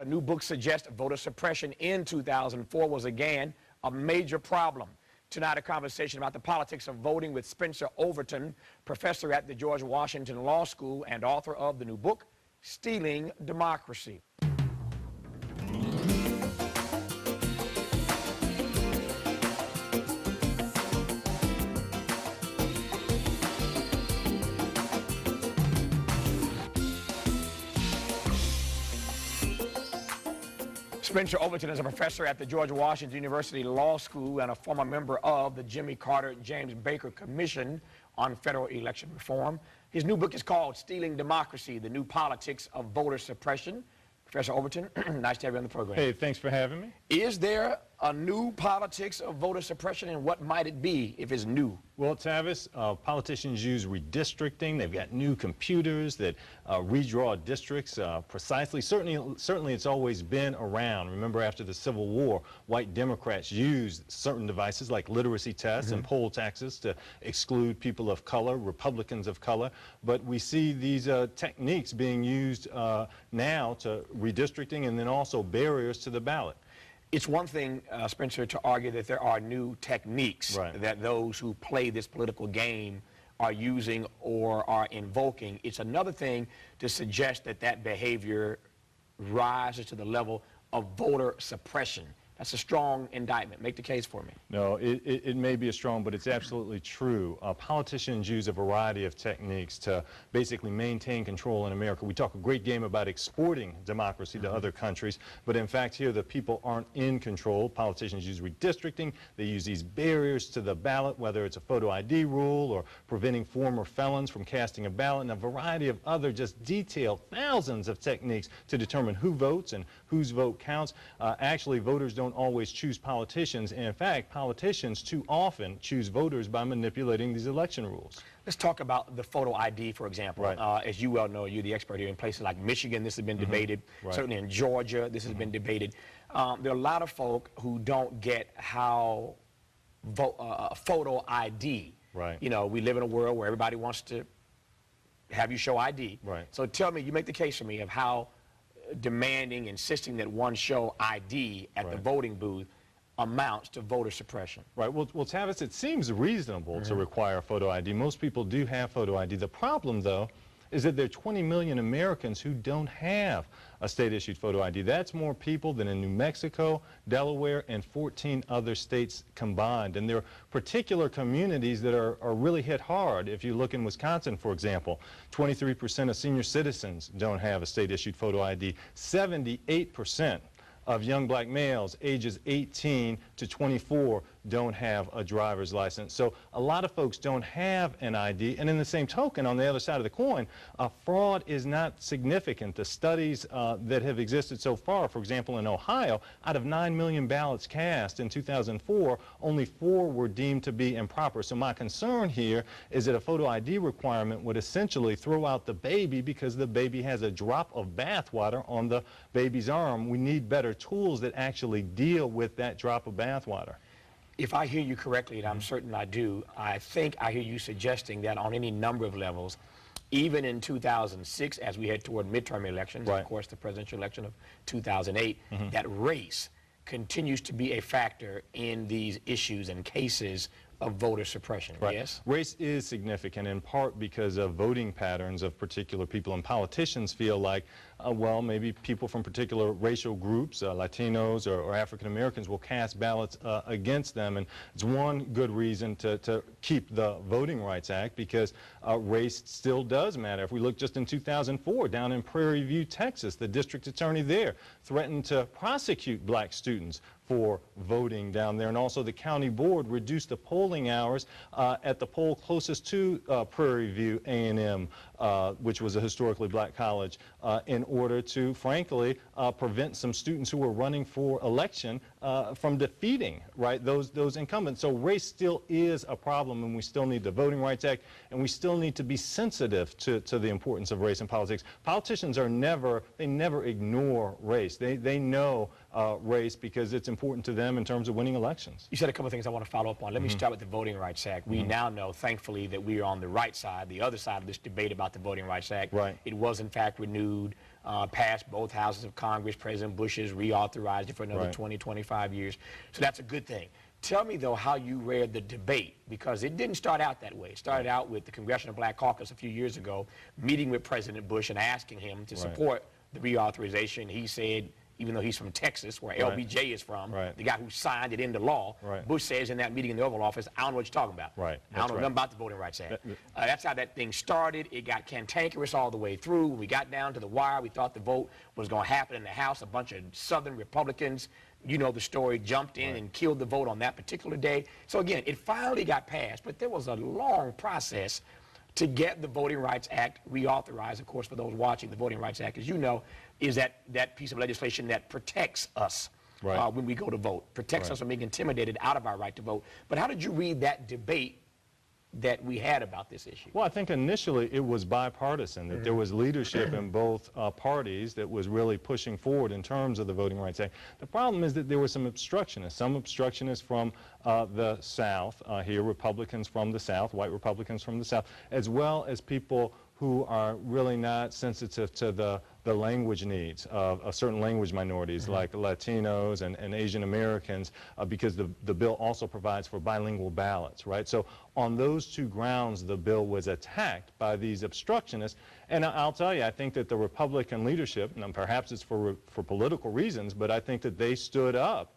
A new book suggests voter suppression in 2004 was again a major problem. Tonight, a conversation about the politics of voting with Spencer Overton, professor at the George Washington Law School and author of the new book, Stealing Democracy. Spencer Overton is a professor at the George Washington University Law School and a former member of the Jimmy Carter James Baker Commission on Federal Election Reform. His new book is called Stealing Democracy, The New Politics of Voter Suppression. Professor Overton, nice to have you on the program. Hey, thanks for having me. Is there a new politics of voter suppression, and what might it be if it's new? Well, Tavis, politicians use redistricting. They've got new computers that redraw districts precisely. Certainly it's always been around. Remember, after the Civil War, white Democrats used certain devices like literacy tests and poll taxes to exclude people of color, Republicans of color. But we see these techniques being used now to redistricting and then also barriers to the ballot. It's one thing, Spencer, to argue that there are new techniques that those who play this political game are using or are invoking. It's another thing to suggest that that behavior rises to the level of voter suppression. That's a strong indictment. Make the case for me. No, it may be a strong, but it's absolutely true. Politicians use a variety of techniques to basically maintain control in America. We talk a great game about exporting democracy to other countries, but in fact here the people aren't in control. Politicians use redistricting. They use these barriers to the ballot, whether it's a photo ID rule or preventing former felons from casting a ballot, and a variety of other just detailed thousands of techniques to determine who votes and whose vote counts. Actually, voters don't always choose politicians, and in fact politicians too often choose voters by manipulating these election rules. Let's talk about the photo ID, for example. As you well know, you're the expert here, in places like Michigan this has been debated, certainly in Georgia this has been debated. There are a lot of folk who don't get how photo ID, you know, we live in a world where everybody wants to have you show ID. So tell me, you make the case for me of how demanding, insisting that one show ID at the voting booth amounts to voter suppression. Well, Tavis, it seems reasonable to require photo ID. Most people do have photo ID. The problem, though, is that there are 20 million Americans who don't have a state-issued photo ID. That's more people than in New Mexico, Delaware, and 14 other states combined. And there are particular communities that are really hit hard. If you look in Wisconsin, for example, 23% of senior citizens don't have a state-issued photo ID. 78% of young black males ages 18 to 24 don't have a driver's license. So a lot of folks don't have an ID. And in the same token, on the other side of the coin, fraud is not significant. The studies that have existed so far, for example, in Ohio, out of 9 million ballots cast in 2004, only 4 were deemed to be improper. So my concern here is that a photo ID requirement would essentially throw out the baby because the baby has a drop of bath water on the baby's arm. We need better tools that actually deal with that drop of bath water. If I hear you correctly, and I'm certain I do, I think I hear you suggesting that on any number of levels, even in 2006, as we head toward midterm elections, of course the presidential election of 2008, that race continues to be a factor in these issues and cases of voter suppression, yes? Race is significant in part because of voting patterns of particular people, and politicians feel like, well, maybe people from particular racial groups, Latinos or African Americans, will cast ballots against them. And it's one good reason to keep the Voting Rights Act, because race still does matter. If we look just in 2004, down in Prairie View, Texas, the district attorney there threatened to prosecute black students for voting down there, and also the county board reduced the polling hours at the poll closest to Prairie View A&M, which was a historically black college, in order to, frankly, prevent some students who were running for election from defeating those incumbents. So race still is a problem, and we still need the Voting Rights Act, and we still need to be sensitive to the importance of race in politics. Politicians are never ignore race. They know race because it's important to them in terms of winning elections. You said a couple of things I want to follow up on. Let me start with the Voting Rights Act. We now know, thankfully, that we are on the right side, the other side of this debate about the Voting Rights Act. It was, in fact, renewed passed both houses of Congress. President Bush has reauthorized it for another 20, 25 years. So that's a good thing. Tell me, though, how you read the debate, because it didn't start out that way. It started out with the Congressional Black Caucus a few years ago, meeting with President Bush and asking him to support the reauthorization. He said, even though he's from Texas, where LBJ is from, the guy who signed it into law, Bush says in that meeting in the Oval Office, I don't know what you're talking about. I don't know nothing about the Voting Rights Act. That's how that thing started. It got cantankerous all the way through. When we got down to the wire, we thought the vote was going to happen in the House. A bunch of Southern Republicans, you know the story, jumped in and killed the vote on that particular day. So again, it finally got passed, but there was a long process to get the Voting Rights Act reauthorized. Of course, for those watching, the Voting Rights Act, as you know, is that piece of legislation that protects us when we go to vote, protects us from being intimidated out of our right to vote. But how did you read that debate that we had about this issue? Well, I think initially it was bipartisan, that there was leadership in both parties that was really pushing forward in terms of the Voting Rights Act. The problem is that there were some obstructionists from the South here, Republicans from the South, white Republicans from the South, as well as people who are really not sensitive to the language needs of certain language minorities like Latinos and Asian Americans, because the bill also provides for bilingual ballots, right? So on those two grounds, the bill was attacked by these obstructionists. And I'll tell you, I think that the Republican leadership, and perhaps it's for political reasons, but I think that they stood up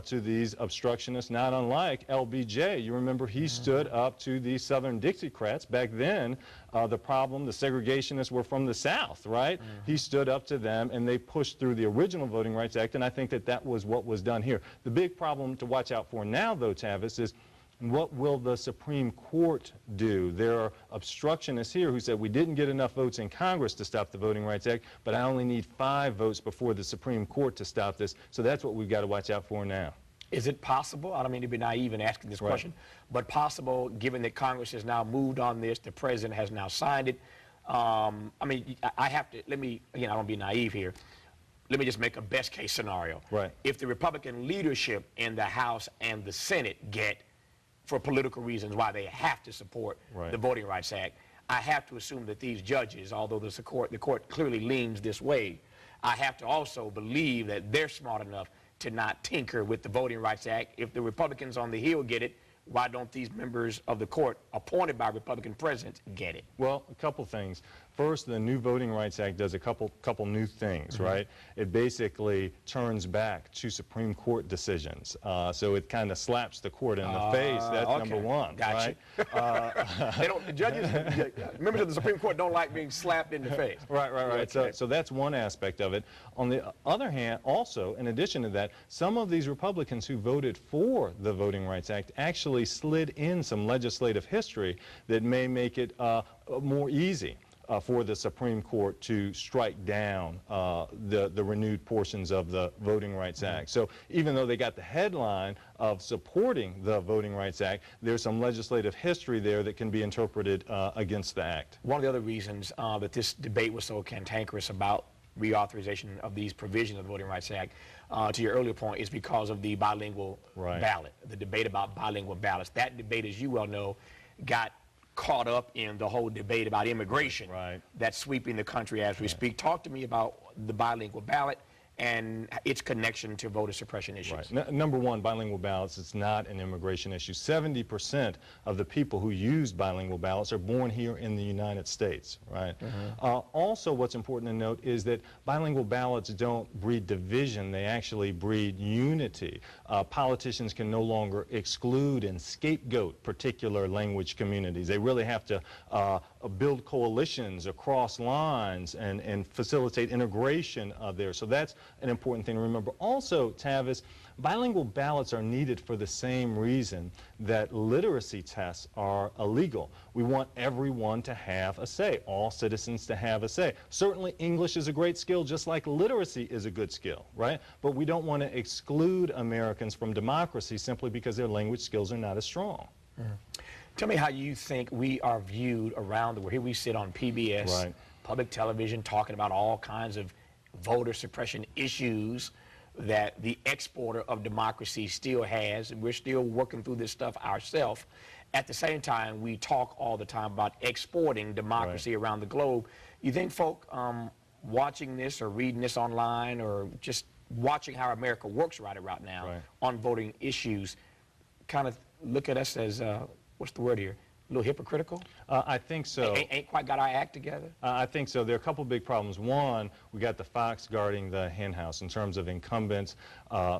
to these obstructionists, not unlike LBJ. You remember he stood up to these Southern Dixiecrats. Back then, the segregationists were from the South, right? He stood up to them, and they pushed through the original Voting Rights Act, and I think that was what was done here. The big problem to watch out for now, though, Tavis, is what will the Supreme Court do? There are obstructionists here who said we didn't get enough votes in Congress to stop the Voting Rights Act, but I only need 5 votes before the Supreme Court to stop this. So that's what we've got to watch out for now. Is it possible, I don't mean to be naive in asking this question, but possible, given that Congress has now moved on this, the President has now signed it, I mean, I have to, again, I don't be naive here. Let me just make a best case scenario. If the Republican leadership in the House and the Senate get, for political reasons, why they have to support the Voting Rights Act, I have to assume that these judges, although the court clearly leans this way, I have to also believe that they're smart enough to not tinker with the Voting Rights Act. If the Republicans on the Hill get it, why don't these members of the court appointed by Republican presidents get it? Well, a couple things. First, the new Voting Rights Act does a couple new things, right? It basically turns back to Supreme Court decisions. So it kind of slaps the court in the face. That's number one, right? The judges, members of the Supreme Court don't like being slapped in the face. Right. So that's one aspect of it. On the other hand, also, in addition to that, some of these Republicans who voted for the Voting Rights Act actually slid in some legislative history that may make it more easy for the Supreme Court to strike down the renewed portions of the Voting Rights Act. So even though they got the headline of supporting the Voting Rights Act, there's some legislative history there that can be interpreted against the act. One of the other reasons that this debate was so cantankerous about reauthorization of these provisions of the Voting Rights Act, to your earlier point, is because of the bilingual ballot, the debate about bilingual ballots. That debate, as you well know, got caught up in the whole debate about immigration that's sweeping the country as we speak. Talk to me about the bilingual ballot and its connection to voter suppression issues. Number one, bilingual ballots is not an immigration issue. 70% of the people who use bilingual ballots are born here in the United States, right? Also, what's important to note is that bilingual ballots don't breed division, they actually breed unity. Politicians can no longer exclude and scapegoat particular language communities. They really have to build coalitions across lines and facilitate integration there. So that's an important thing to remember. Also, Tavis, bilingual ballots are needed for the same reason that literacy tests are illegal. We want everyone to have a say, all citizens to have a say. Certainly English is a great skill, just like literacy is a good skill, right? But we don't want to exclude Americans from democracy simply because their language skills are not as strong. Tell me how you think we are viewed around the world. Here we sit on PBS, public television, talking about all kinds of voter suppression issues that the exporter of democracy still has, and we're still working through this stuff ourselves. At the same time, we talk all the time about exporting democracy around the globe. You think folk watching this or reading this online or just watching how America works right now on voting issues kind of look at us as, what's the word here, a little hypocritical? I think so. Ain't quite got our act together? I think so. There are a couple big problems. One, we got the fox guarding the hen house in terms of incumbents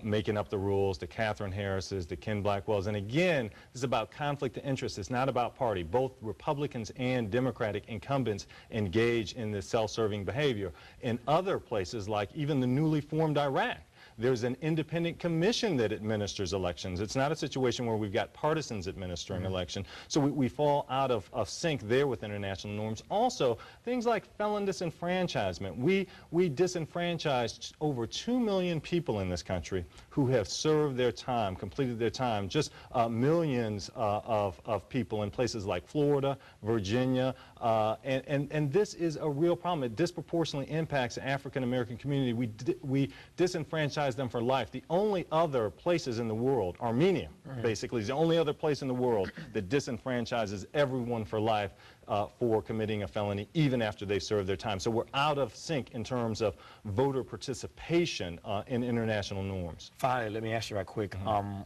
making up the rules, the Catherine Harrises, the Ken Blackwells. And again, this is about conflict of interest. It's not about party. Both Republicans and Democratic incumbents engage in this self-serving behavior. In other places, like even the newly formed Iraq, there's an independent commission that administers elections. It's not a situation where we've got partisans administering election. So we fall out of sync there with international norms. Also, things like felon disenfranchisement. We disenfranchised over 2 million people in this country who have served their time, completed their time. Just millions of people in places like Florida, Virginia, and this is a real problem. It disproportionately impacts the African American community. We disenfranchise them for life. The only other places in the world, Armenia basically, is the only other place in the world that disenfranchises everyone for life for committing a felony, even after they serve their time. So we're out of sync in terms of voter participation in international norms. Finally, let me ask you right quick,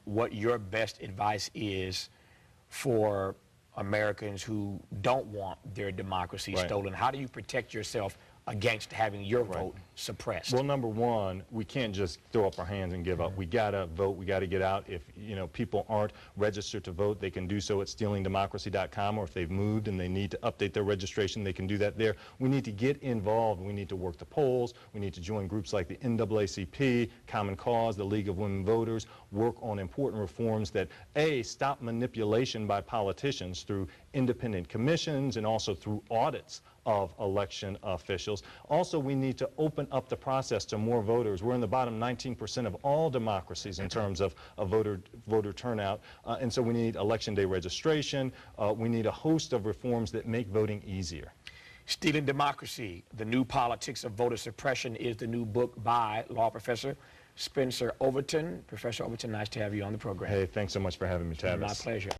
what your best advice is for Americans who don't want their democracy stolen. How do you protect yourself against having your vote suppressed? Well, number one, we can't just throw up our hands and give up. We got to vote. We got to get out. If people aren't registered to vote, they can do so at stealingdemocracy.com, or if they've moved and they need to update their registration, they can do that there. We need to get involved. We need to work the polls. We need to join groups like the NAACP, Common Cause, the League of Women Voters, work on important reforms that, A, stop manipulation by politicians through independent commissions and also through audits of election officials. Also, we need to open up the process to more voters. We're in the bottom 19% of all democracies in terms of voter turnout, and so we need election day registration. We need a host of reforms that make voting easier. Stealing Democracy, The New Politics of Voter Suppression is the new book by law professor Spencer Overton. Professor Overton, nice to have you on the program. Hey, thanks so much for having me, Tavis. My pleasure.